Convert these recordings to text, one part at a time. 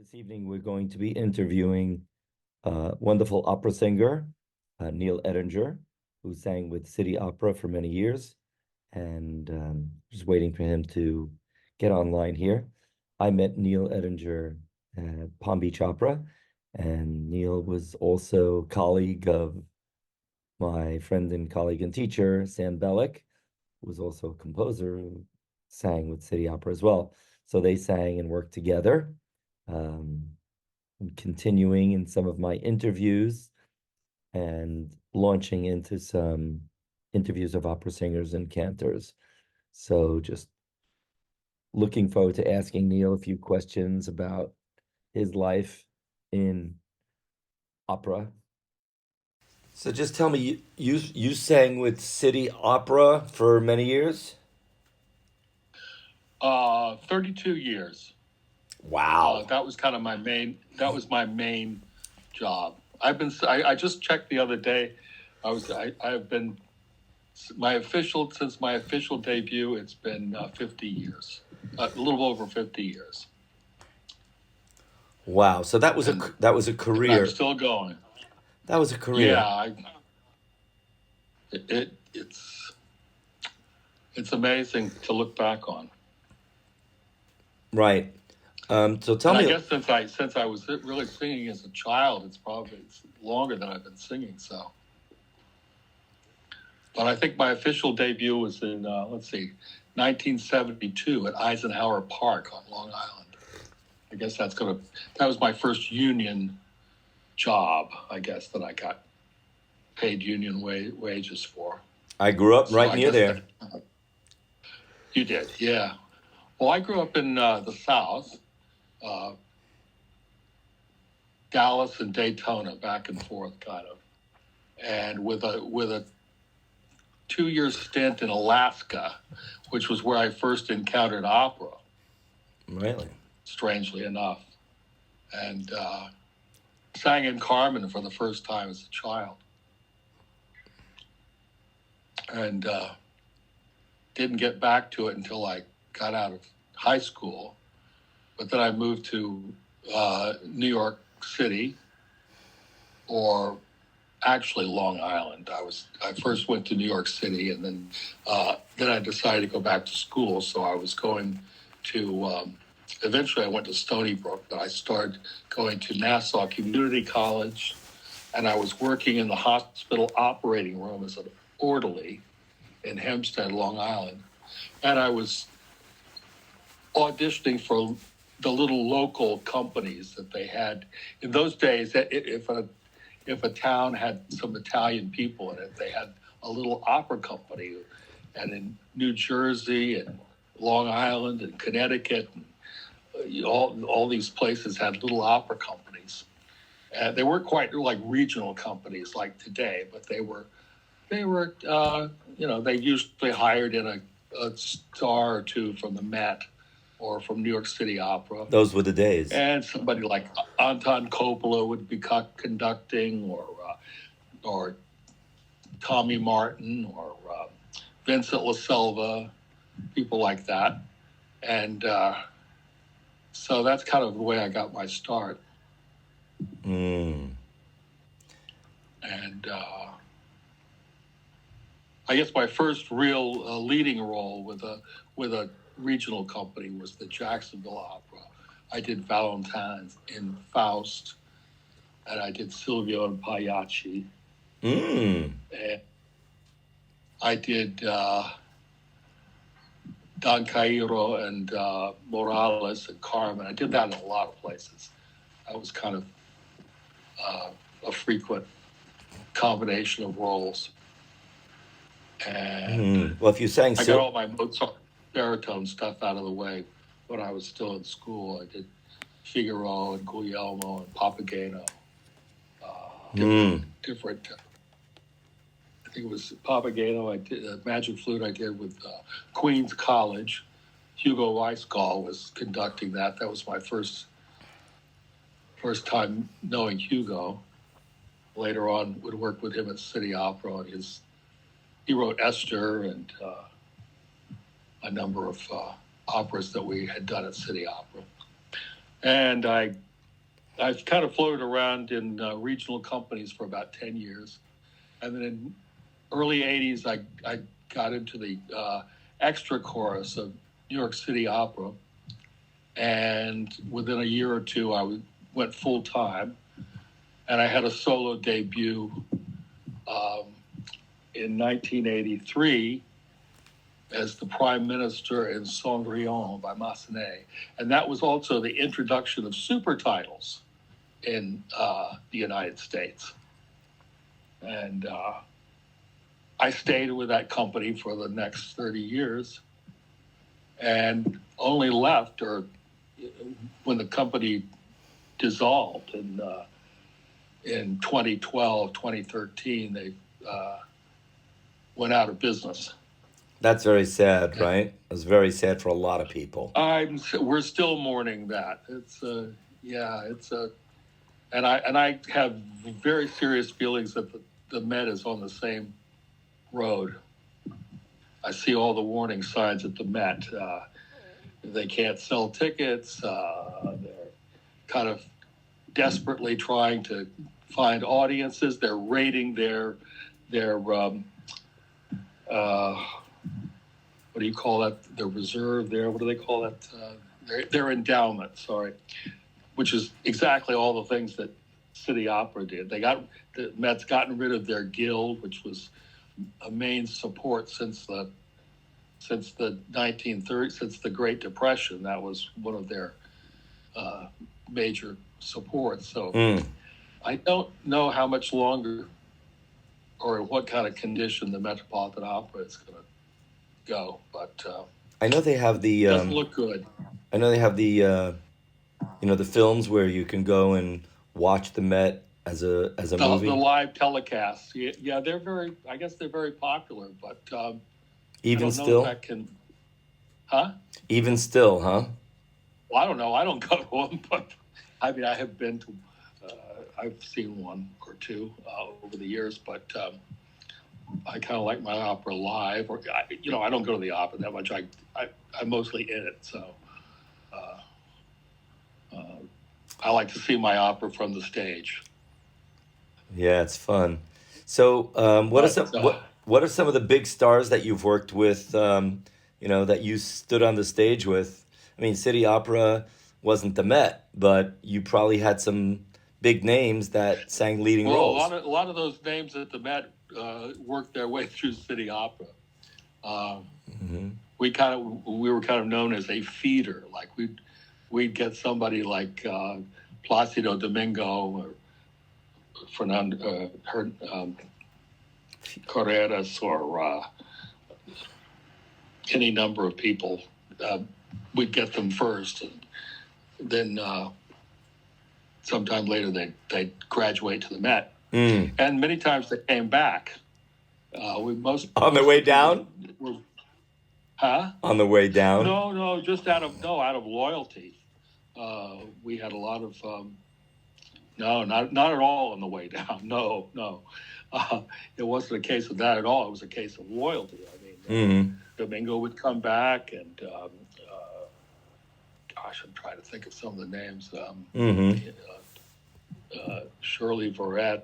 This evening, we're going to be interviewing wonderful opera singer, Neil Eddinger, who sang with City Opera for many years, and just waiting for him to get online here. I met Neil Eddinger at Palm Beach Opera, and Neil was also a colleague of my friend and colleague and teacher, Sam Bellick, who was also a composer who sang with City Opera as well. So they sang and worked together. Um, and continuing in some of my interviews and launching into some interviews of opera singers and cantors. So just looking forward to asking Neil a few questions about his life in opera. So just tell me, you sang with City Opera for many years? 32 years. Wow. That was kind of that was my main job. I just checked the other day. I've been, since my official debut, it's been 50 years, a little over 50 years. Wow. So that was that was a And career. I'm still going. That was a career. Yeah, it's amazing to look back on. Right. So tell And I me, guess since I was really singing as a child, it's longer than I've been singing. So, but I think my official debut was in 1972 at Eisenhower Park on Long Island. I guess that was my first union job. I guess that I got paid union wages for. I grew up So right I near guess there. You did, yeah. Well, I grew up in the South. Dallas and Daytona, back and forth, kind of, and with a 2-year stint in Alaska, which was where I first encountered opera. Really? Strangely enough, and sang in Carmen for the first time as a child, and didn't get back to it until I got out of high school. But then I moved to New York City, or actually Long Island. I first went to New York City, and then I decided to go back to school. So I was going to. Eventually, I went to Stony Brook, but I started going to Nassau Community College, and I was working in the hospital operating room as an orderly in Hempstead, Long Island, and I was auditioning for the little local companies that they had in those days. If a town had some Italian people in it, they had a little opera company, and in New Jersey and Long Island and Connecticut, and all these places had little opera companies. They weren't quite like regional companies like today, but they were they usually hired in a star or two from the Met or from New York City Opera. Those were the days. And somebody like Anton Coppola would be conducting, or Tommy Martin, or Vincent LaSelva, people like that. And so that's kind of the way I got my start. Mm. And I guess my first real leading role with a regional company was the Jacksonville Opera. I did Valentine's in Faust, and I did Silvio and Pagliacci. Mm. And I did Don Cairo and Morales and Carmen. I did that in a lot of places. That was kind of a frequent combination of roles. And Well, if you sang, I got all my Mozart baritone stuff out of the way when I was still in school. I did Figaro and Guglielmo and Papageno. Different. I think it was Papageno. I did Magic Flute. I did with Queens College. Hugo Weisgall was conducting that. That was my first time knowing Hugo. Later on, would work with him at City Opera, and he wrote Esther and a number of operas that we had done at City Opera. And I I've kind of floated around in regional companies for about 10 years. And then in early 80s, I got into the extra chorus of New York City Opera. And within a year or two, went full time. And I had a solo debut in 1983 as the Prime Minister in Cendrillon by Massenet. And that was also the introduction of super titles in the United States. And I stayed with that company for the next 30 years and only left when the company dissolved in 2012, 2013, they went out of business. That's very sad, right? It was very sad for a lot of people. We're still mourning that. And I have very serious feelings that the Met is on the same road. I see all the warning signs at the Met. They can't sell tickets. They're kind of desperately trying to find audiences. They're raiding their what do you call that? Their reserve there. What do they call that? Their endowment. Sorry, which is exactly all the things that City Opera did. The Met's gotten rid of their guild, which was a main support since the 1930s, since the Great Depression. That was one of their major supports. So I don't know how much longer or in what kind of condition the Metropolitan Opera is going to go, but I know they have the doesn't look good. I know they have the the films where you can go and watch the Met as a movie. The live telecasts, yeah, they're I guess they're very popular, but even I don't still, know if that can, huh? Even still, huh? Well, I don't know. I don't go to them, but I mean, I have been to. I've seen one or two over the years, but I kind of like my opera live. Or I don't go to the opera that much. I'm mostly in it, so I like to see my opera from the stage. Yeah, it's fun. So, what are some of the big stars that you've worked with? That you stood on the stage with. I mean, City Opera wasn't the Met, but you probably had some big names that sang leading roles. A lot of those names at the Met worked their way through City Opera. We were kind of known as a feeder. Like we'd get somebody like Placido Domingo or Fernando Carreras or any number of people. We'd get them first, and then sometime later they'd graduate to the Met. And many times they came back. On the way down? Huh? On the way down? No, just out of loyalty. We had a lot of no, not at all on the way down. No. It wasn't a case of that at all. It was a case of loyalty. I mean, Domingo would come back, and gosh, I'm trying to think of some of the names. Shirley Verrett,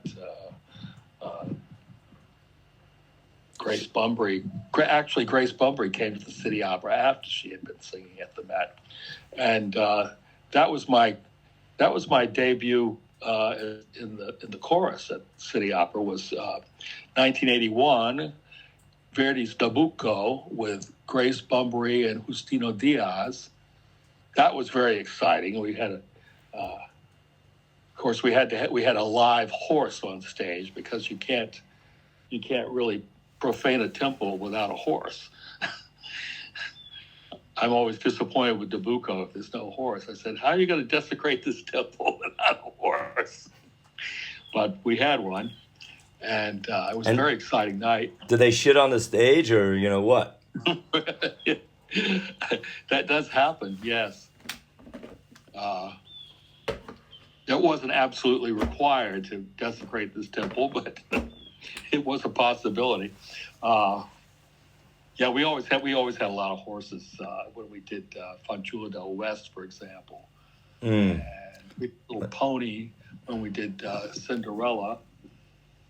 Grace Bunbury. Actually, Grace Bunbury came to the City Opera after she had been singing at the Met, and that was my debut in the chorus at City Opera. Was 1981, Verdi's Nabucco with Grace Bunbury and Justino Diaz. That was very exciting. We had of course, we had a live horse on stage because you can't really profane a temple without a horse. I'm always disappointed with Nabucco if there's no horse. I said, how are you going to desecrate this temple without a horse? But we had one, and it was a very exciting night. Did they shit on the stage, or what? That does happen, yes. It wasn't absolutely required to desecrate this temple, but it was a possibility. Yeah, we always had a lot of horses when we did Fanciulla del West, for example. And Little Pony when we did Cinderella,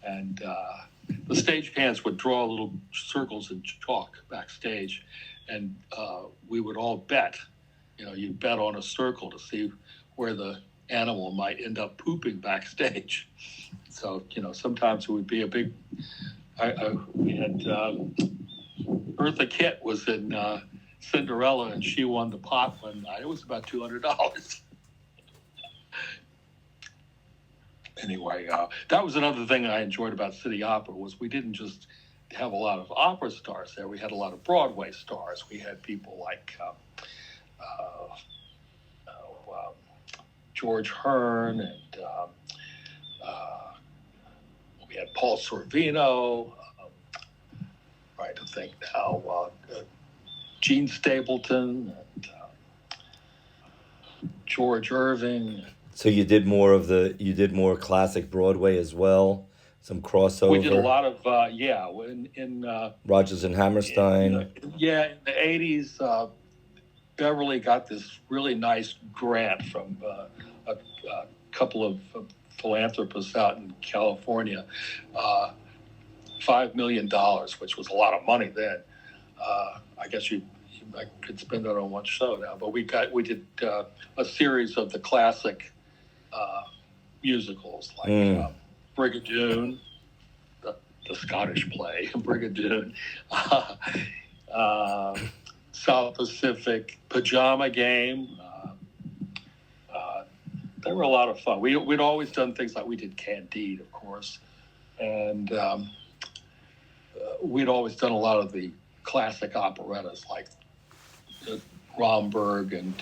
and the stagehands would draw little circles in chalk backstage, and we would all bet. You bet on a circle to see where the animal might end up pooping backstage. So, sometimes it would be a big. We had Eartha Kitt was in Cinderella, and she won the pot one night. It was about $200. Anyway, that was another thing I enjoyed about City Opera was we didn't just have a lot of opera stars there. We had a lot of Broadway stars. We had people like George Hearn, and we had Paul Sorvino. Trying to think now, Gene Stapleton, and George Irving. So you did more classic Broadway as well, some crossover. We did a lot of in Rodgers and Hammerstein. In the 80s. Beverly got this really nice grant from a couple of philanthropists out in California, $5 million, which was a lot of money then. I guess I could spend that on one show now, but we did a series of the classic musicals like Brigadoon, the Scottish play, Brigadoon, South Pacific, Pajama Game. They were a lot of fun. We'd always done things like we did Candide, of course, and we'd always done a lot of the classic operettas like Romberg and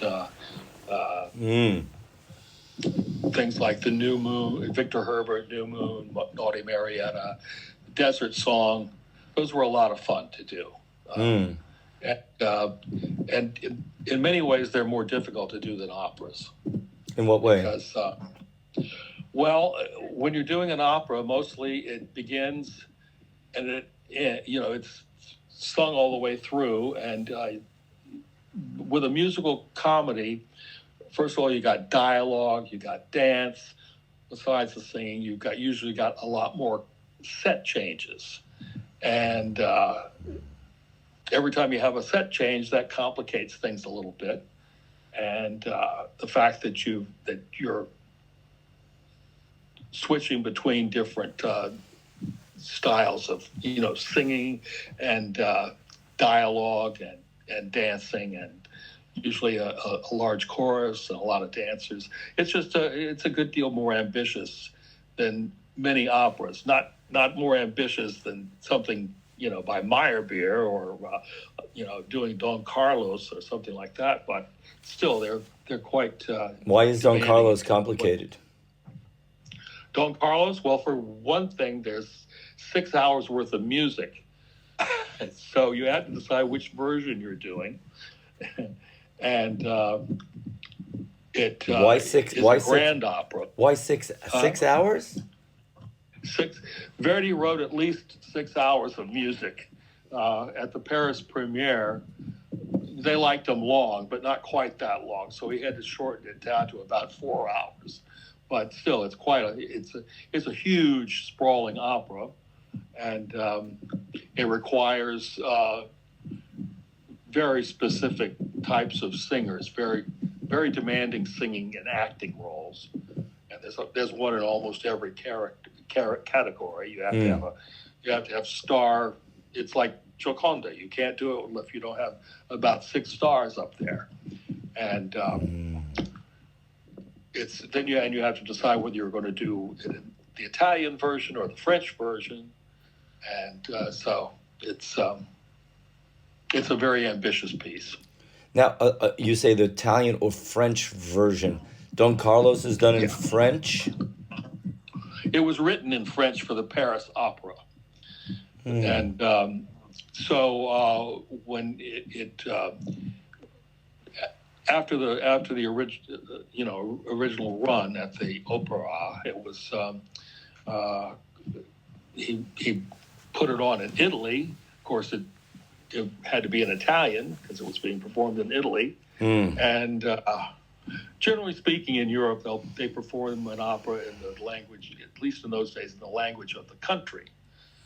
things like The New Moon, Victor Herbert, New Moon, Naughty Marietta, Desert Song. Those were a lot of fun to do. And in many ways, they're more difficult to do than operas. In what way? Because, when you're doing an opera, mostly it begins and it's sung all the way through. And with a musical comedy, first of all, you got dialogue, you got dance. Besides the singing, you've usually got a lot more set changes. And every time you have a set change, that complicates things a little bit. And the fact that you're switching between different styles of singing and dialogue and dancing, and usually a large chorus and a lot of dancers. It's a good deal more ambitious than many operas. Not more ambitious than something by Meyerbeer or doing Don Carlos or something like that, but still they're quite. Why is Don Carlos complicated? Don Carlos, well, for one thing, there's 6 hours worth of music, so you have to decide which version you're doing, and why six? It's why a grand opera. Why 6 hours? Verdi wrote at least 6 hours of music. At the Paris premiere, they liked them long, but not quite that long. So he had to shorten it down to about 4 hours. But still, it's a huge, sprawling opera, and it requires very specific types of singers, very, very demanding singing and acting roles. And there's one in almost every category. You have to have star. It's like Gioconda. You can't do it if you don't have about 6 stars up there, and you have to decide whether you're going to do the Italian version or the French version, and so it's a very ambitious piece. Now, you say the Italian or French version. Don Carlos is done in French? It was written in French for the Paris Opera. And so when after the original run at the Opera, it was he put it on in Italy. Of course, it had to be in Italian because it was being performed in Italy, and Generally speaking, in Europe, they perform an opera in the language, at least in those days, in the language of the country.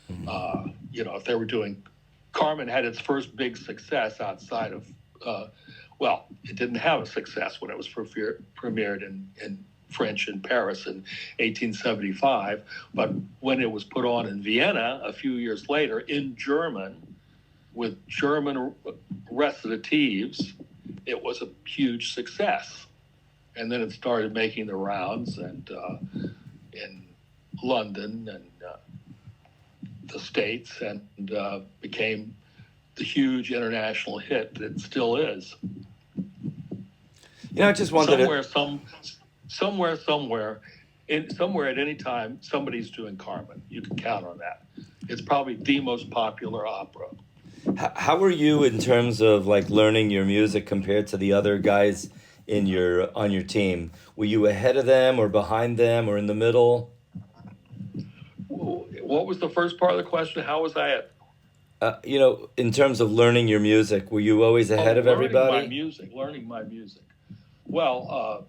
If they were doing, Carmen had its first big success outside of, it didn't have a success when it was premiered in French in Paris in 1875, but when it was put on in Vienna a few years later in German, with German recitatives, it was a huge success. And then it started making the rounds and in London and the States, and became the huge international hit that it still is. I just wanted somewhere at any time, somebody's doing Carmen. You can count on that. It's probably the most popular opera. How were you in terms of like learning your music compared to the other guys on your team? Were you ahead of them or behind them or in the middle? What was the first part of the question? How was I at? In terms of learning your music, were you always ahead of everybody? Learning my music. Well,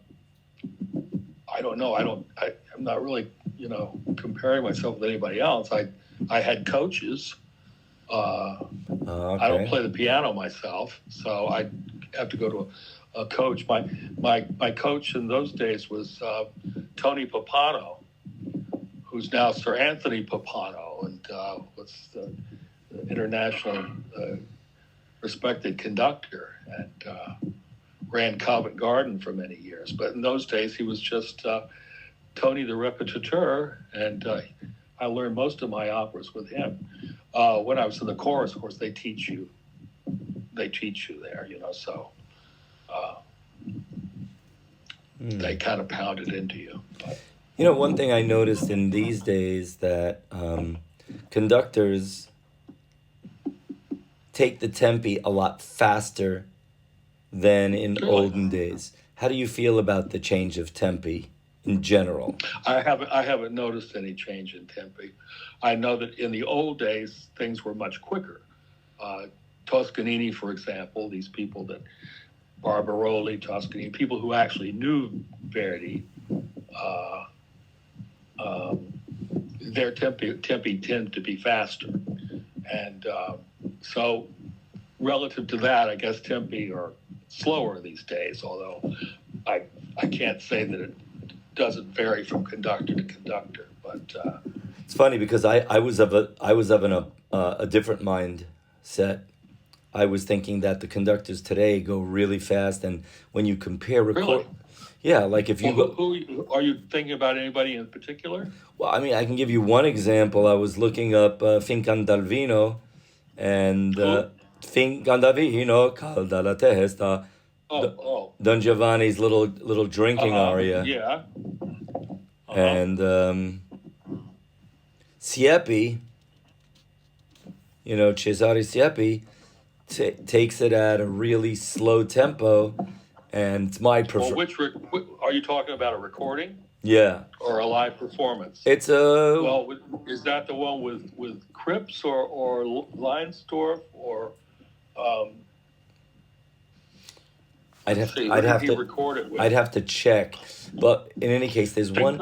I don't know. I'm not really, comparing myself with anybody else. I had coaches. Okay. I don't play the piano myself, so I have to go to a coach. My coach in those days was Tony Pappano, who's now Sir Anthony Pappano, and was the international respected conductor, and ran Covent Garden for many years. But in those days, he was just Tony the Repetiteur, and I learned most of my operas with him. When I was in the chorus, of course, they teach you there, so they kind of pound it into you. But. One thing I noticed in these days that conductors take the tempi a lot faster than in olden days. How do you feel about the change of tempi in general? I haven't noticed any change in tempi. I know that in the old days things were much quicker. Toscanini, for example, these people that Barbaroli, Toscanini, people who actually knew Verdi, their tempi tend to be faster, and so relative to that, I guess tempi are slower these days. Although I can't say that it doesn't vary from conductor to conductor, but it's funny because I was of a different mindset. I was thinking that the conductors today go really fast, and when you compare really? Yeah, like if you who are you thinking about? Anybody in particular? Well, I mean, I can give you one example. I was looking up Fincan dal Vino, and Fincan dal Vino, calda la testa, Don Giovanni's little drinking aria. Yeah. And Siepi, Cesare Siepi, takes it at a really slow tempo, and it's my preferred. Well, are you talking about a recording? Yeah. Or a live performance? It's Well, is that the one with Cripps or Leinsdorf or? I'd have to check, but in any case, there's one.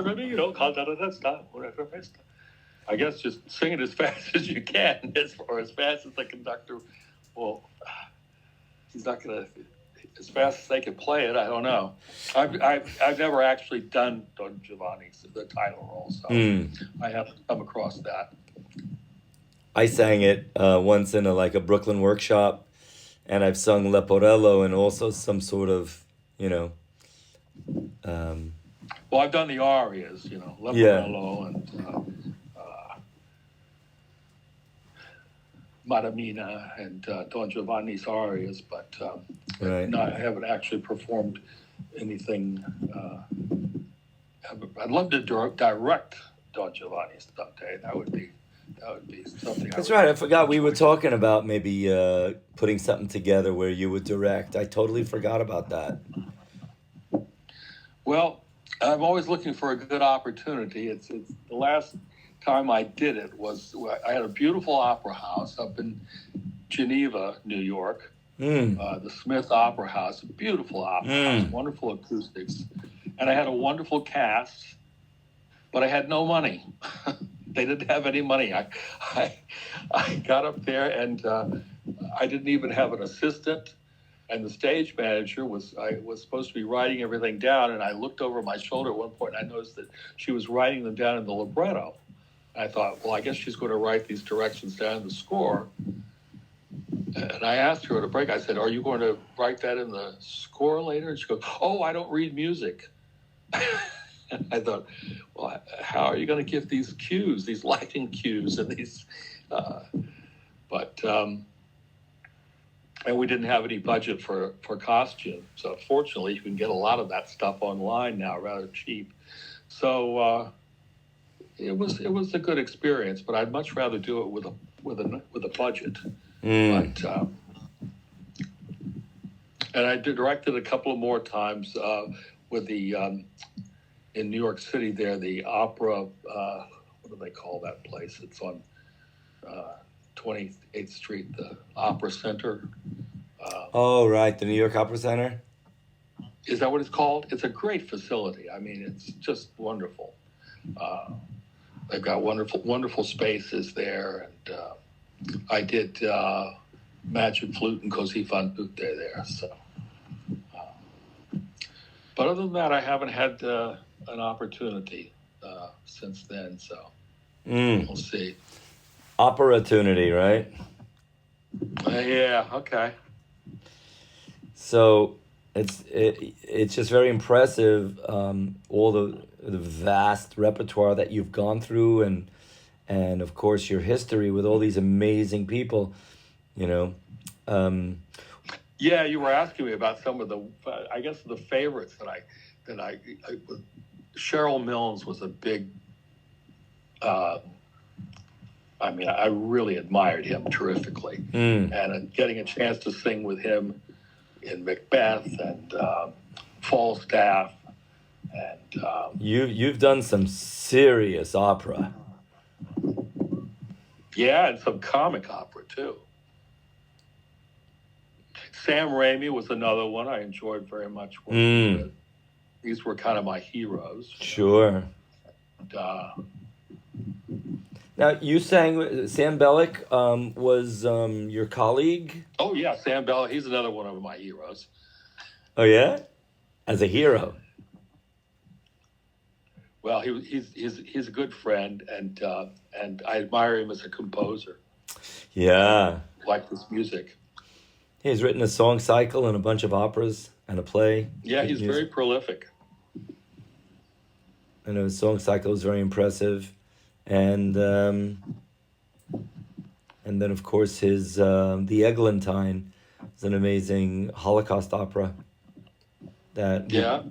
I guess just sing it as fast as you can, or as fast as the conductor. Well, he's not gonna as fast as they can play it. I don't know. I've never actually done Don Giovanni's the title role, so I haven't come across that. I sang it once in a Brooklyn workshop. And I've sung Leporello and also some sort of, Well, I've done the arias, Leporello and Madamina and Don Giovanni's arias, but right. I haven't actually performed anything. I'd love to direct Don Giovanni someday. That would be something. That's right. I forgot we were talking about maybe putting something together where you would direct. I totally forgot about that. Well, I'm always looking for a good opportunity. It's the last time I did it was I had a beautiful opera house up in Geneva, New York, Mm. the Smith Opera House, a beautiful opera house, Mm. wonderful acoustics, and I had a wonderful cast, but I had no money. They didn't have any money. I, I got up there and I didn't even have an assistant. And the stage manager I was supposed to be writing everything down, and I looked over my shoulder at one point, and I noticed that she was writing them down in the libretto. I thought, well, I guess she's going to write these directions down in the score. And I asked her at a break, I said, are you going to write that in the score later? And she goes, oh, I don't read music. And I thought, well, how are you going to give these cues, these lighting cues, and these, but and we didn't have any budget for costume. So fortunately, you can get a lot of that stuff online now, rather cheap. So it was a good experience, but I'd much rather do it with a budget. Mm. But and I directed a couple of more times with the in New York City there, the opera, what do they call that place? It's on 28th Street, the Opera Center. Oh, right, the New York Opera Center. Is that what it's called? It's a great facility. I mean, it's just wonderful. Uh, they've got wonderful spaces there. And I did Magic Flute and Così fan tutte there. So, but other than that, I haven't had an opportunity since then. So we'll see. Opportunity, right? Yeah. Okay. So it's just very impressive, all the vast repertoire that you've gone through, and of course your history with all these amazing people, you know. Yeah, you were asking me about some of the, I guess the favorites that I Cheryl Milnes was a big. I mean, I really admired him terrifically, and getting a chance to sing with him in Macbeth and Falstaff, and You've done some serious opera. yeah, and some comic opera too. Sam Raimi was another one I enjoyed very much working with. These were kind of my heroes. Sure. And, Now you sang Sam Bellick was your colleague. oh yeah, Sam Bell. He's another one of my heroes. Oh yeah, as a hero. Well, he's a good friend, and I admire him as a composer. Yeah. Like his music. He's written a song cycle and a bunch of operas and a play. Yeah, he's Music. very prolific. I know his song cycle is very impressive, and then of course his The Eglantine is an amazing Holocaust opera that Yeah.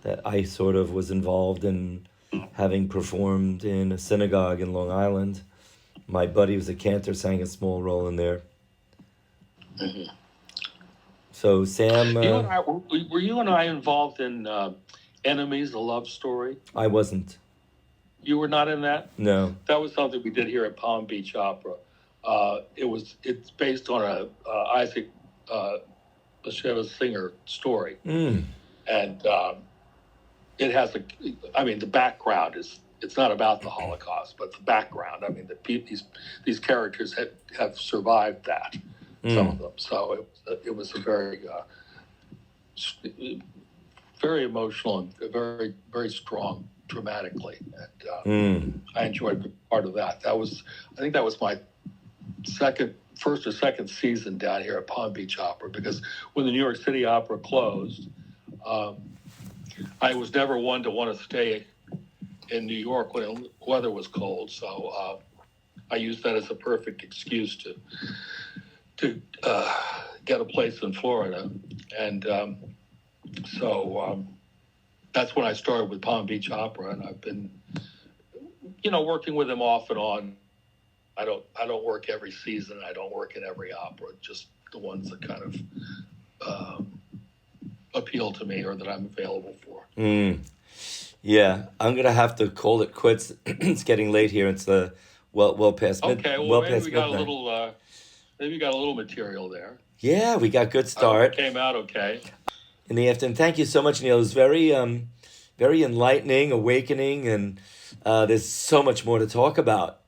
that I sort of was involved in, having performed in a synagogue in Long Island. My buddy was a cantor, sang a small role in there. Mm-hmm. So Sam, You and I were you and I involved in Enemies, a love story? I wasn't. You were not in that? No. That was something we did here at Palm Beach Opera. It's based on a Isaac Bashevis Singer story, and it has the background it's not about the Holocaust, but the background. I mean, these characters have survived that, some of them. So it was a very emotional and very very strong dramatically, and I enjoyed being part of that. I think that was my first or second season down here at Palm Beach Opera, because when the New York City Opera closed, I was never one to want to stay in New York when the weather was cold. So I used that as a perfect excuse to get a place in Florida, and so that's when I started with Palm Beach Opera, and I've been, working with them off and on. I don't work every season. I don't work in every opera. Just the ones that kind of appeal to me or that I'm available for. Yeah, I'm gonna have to call it quits. It's getting late here. It's well past Okay, well well maybe past we got midnight. maybe we got a little material there. Yeah, we got good I hope it start came out okay. in the afternoon. Thank you so much, Neil. It was very enlightening, awakening, and there's so much more to talk about.